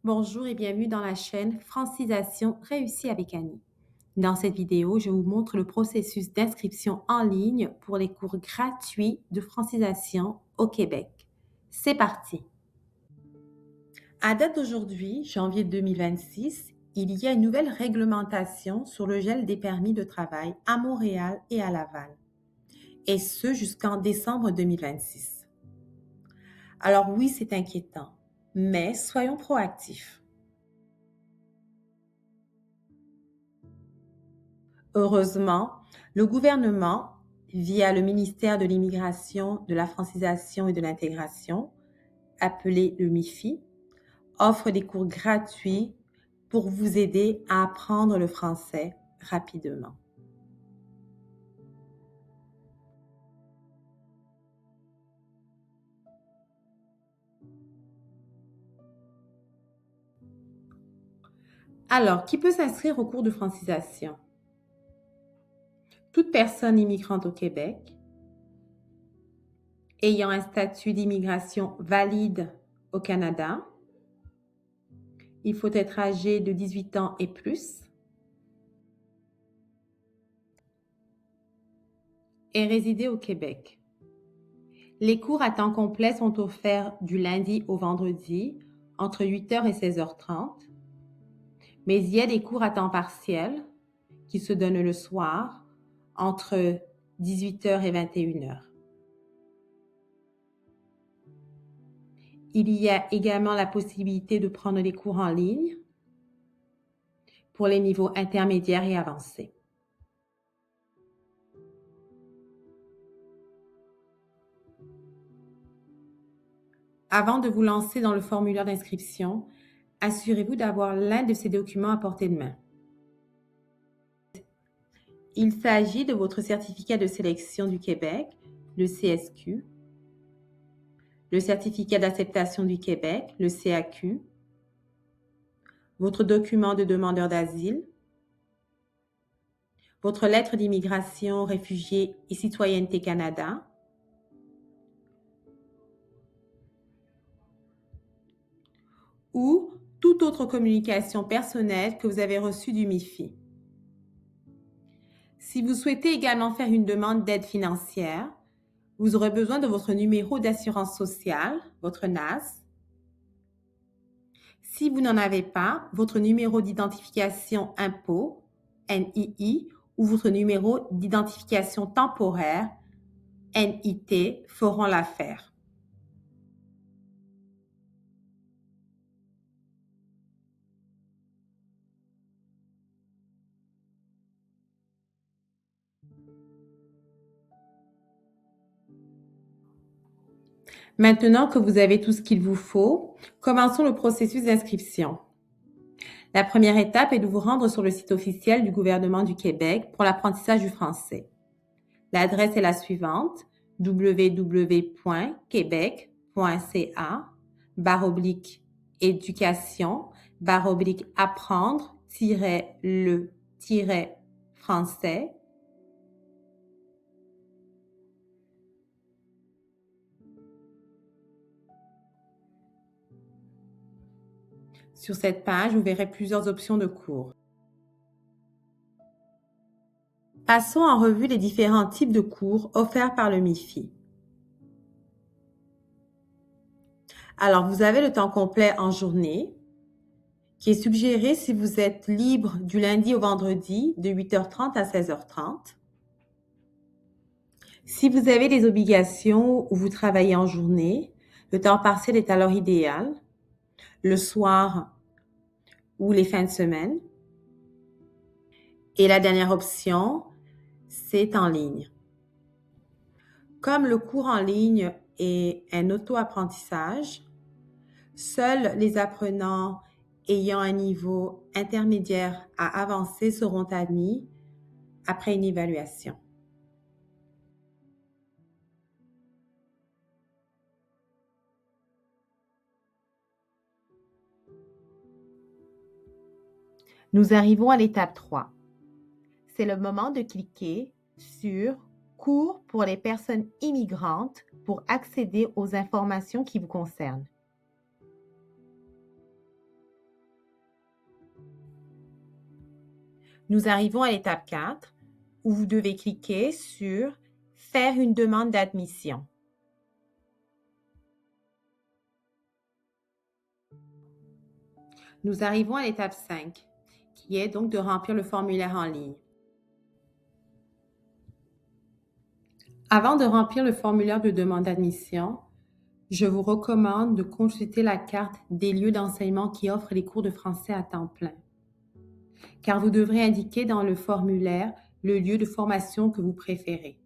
Bonjour et bienvenue dans la chaîne Francisation réussie avec Annie. Dans cette vidéo, je vous montre le processus d'inscription en ligne pour les cours gratuits de francisation au Québec. C'est parti! À date d'aujourd'hui, janvier 2026, il y a une nouvelle réglementation sur le gel des permis de travail à Montréal et à Laval, et ce jusqu'en décembre 2026. Alors oui, c'est inquiétant, mais soyons proactifs. Heureusement, le gouvernement, via le ministère de l'Immigration, de la Francisation et de l'Intégration, appelé le MIFI, offre des cours gratuits pour vous aider à apprendre le français rapidement. Alors, qui peut s'inscrire au cours de francisation? Toute personne immigrante au Québec, ayant un statut d'immigration valide au Canada, il faut être âgé de 18 ans et plus, et résider au Québec. Les cours à temps complet sont offerts du lundi au vendredi entre 8h et 16h30, mais il y a des cours à temps partiel qui se donnent le soir entre 18h et 21h. Il y a également la possibilité de prendre des cours en ligne pour les niveaux intermédiaires et avancés. Avant de vous lancer dans le formulaire d'inscription, assurez-vous d'avoir l'un de ces documents à portée de main. Il s'agit de votre certificat de sélection du Québec, le CSQ, le certificat d'acceptation du Québec, le CAQ, votre document de demandeur d'asile, votre lettre d'immigration, réfugié et citoyenneté Canada, ou toute autre communication personnelle que vous avez reçue du MIFI. Si vous souhaitez également faire une demande d'aide financière, vous aurez besoin de votre numéro d'assurance sociale, votre NAS. Si vous n'en avez pas, votre numéro d'identification impôt, NII, ou votre numéro d'identification temporaire, NIT, feront l'affaire. Maintenant que vous avez tout ce qu'il vous faut, commençons le processus d'inscription. La première étape est de vous rendre sur le site officiel du gouvernement du Québec pour l'apprentissage du français. L'adresse est la suivante: www.quebec.ca/éducation/apprendre-le-français. Sur cette page, vous verrez plusieurs options de cours. Passons en revue les différents types de cours offerts par le MIFI. Alors, vous avez le temps complet en journée, qui est suggéré si vous êtes libre du lundi au vendredi de 8h30 à 16h30. Si vous avez des obligations ou vous travaillez en journée, le temps partiel est alors idéal, le soir ou les fins de semaine. Et la dernière option, c'est en ligne. Comme le cours en ligne est un auto-apprentissage, seuls les apprenants ayant un niveau intermédiaire à avancé seront admis après une évaluation. Nous arrivons à l'étape 3. C'est le moment de cliquer sur « Cours pour les personnes immigrantes » pour accéder aux informations qui vous concernent. Nous arrivons à l'étape 4 où vous devez cliquer sur « Faire une demande d'admission ». Nous arrivons à l'étape 5, qui est donc de remplir le formulaire en ligne. Avant de remplir le formulaire de demande d'admission, je vous recommande de consulter la carte des lieux d'enseignement qui offrent les cours de français à temps plein, car vous devrez indiquer dans le formulaire le lieu de formation que vous préférez.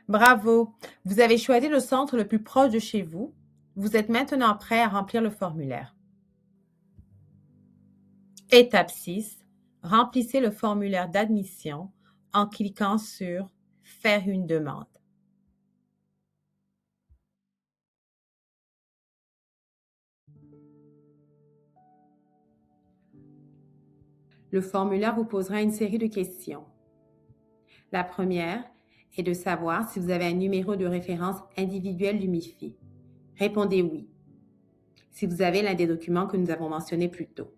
Bravo! Vous avez choisi le centre le plus proche de chez vous. Vous êtes maintenant prêt à remplir le formulaire. Étape 6. Remplissez le formulaire d'admission en cliquant sur « Faire une demande ». Le formulaire vous posera une série de questions. La première est de savoir si vous avez un numéro de référence individuel du MIFI. Répondez oui, si vous avez l'un des documents que nous avons mentionnés plus tôt.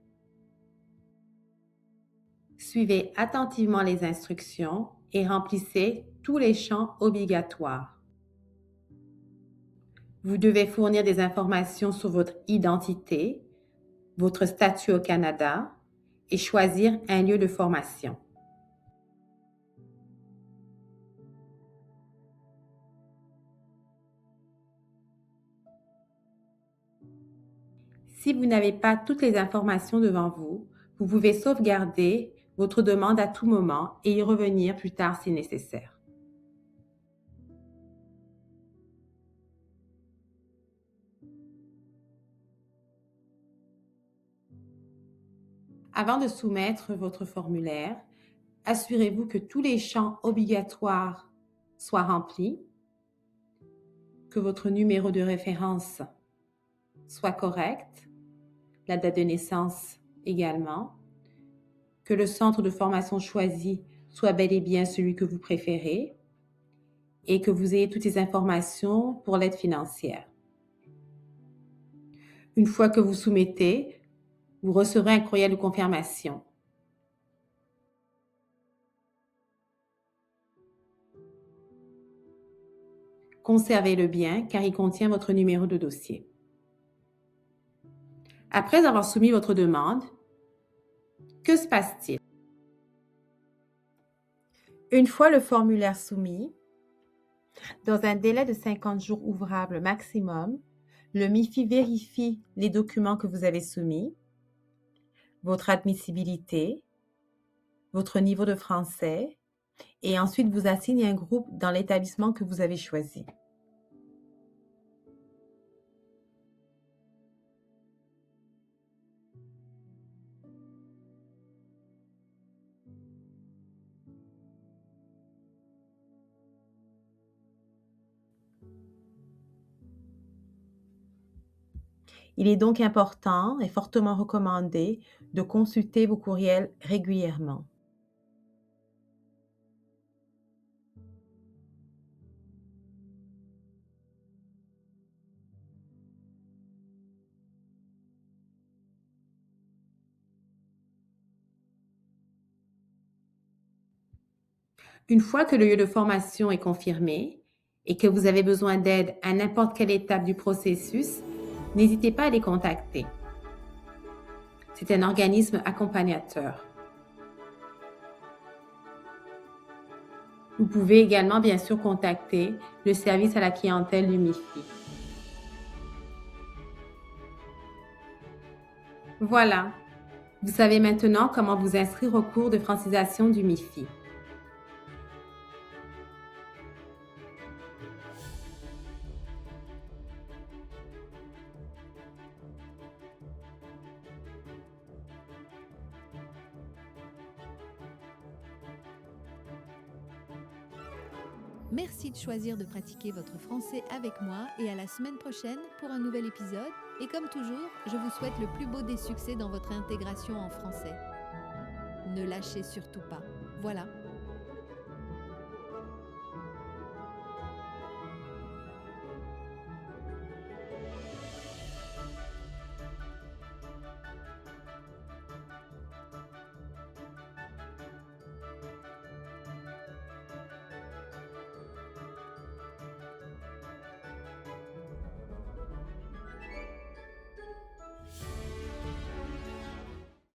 Suivez attentivement les instructions et remplissez tous les champs obligatoires. Vous devez fournir des informations sur votre identité, votre statut au Canada et choisir un lieu de formation. Si vous n'avez pas toutes les informations devant vous, vous pouvez sauvegarder votre demande à tout moment et y revenir plus tard si nécessaire. Avant de soumettre votre formulaire, assurez-vous que tous les champs obligatoires soient remplis, que votre numéro de référence soit correct, la date de naissance également, que le centre de formation choisi soit bel et bien celui que vous préférez et que vous ayez toutes les informations pour l'aide financière. Une fois que vous soumettez, vous recevrez un courriel de confirmation. Conservez-le bien car il contient votre numéro de dossier. Après avoir soumis votre demande, que se passe-t-il? Une fois le formulaire soumis, dans un délai de 50 jours ouvrables maximum, le MIFI vérifie les documents que vous avez soumis, votre admissibilité, votre niveau de français et ensuite vous assigne un groupe dans l'établissement que vous avez choisi. Il est donc important et fortement recommandé de consulter vos courriels régulièrement. Une fois que le lieu de formation est confirmé et que vous avez besoin d'aide à n'importe quelle étape du processus, n'hésitez pas à les contacter. C'est un organisme accompagnateur. Vous pouvez également bien sûr contacter le service à la clientèle du MIFI. Voilà, vous savez maintenant comment vous inscrire au cours de francisation du MIFI. Merci de choisir de pratiquer votre français avec moi et à la semaine prochaine pour un nouvel épisode. Et comme toujours, je vous souhaite le plus beau des succès dans votre intégration en français. Ne lâchez surtout pas. Voilà.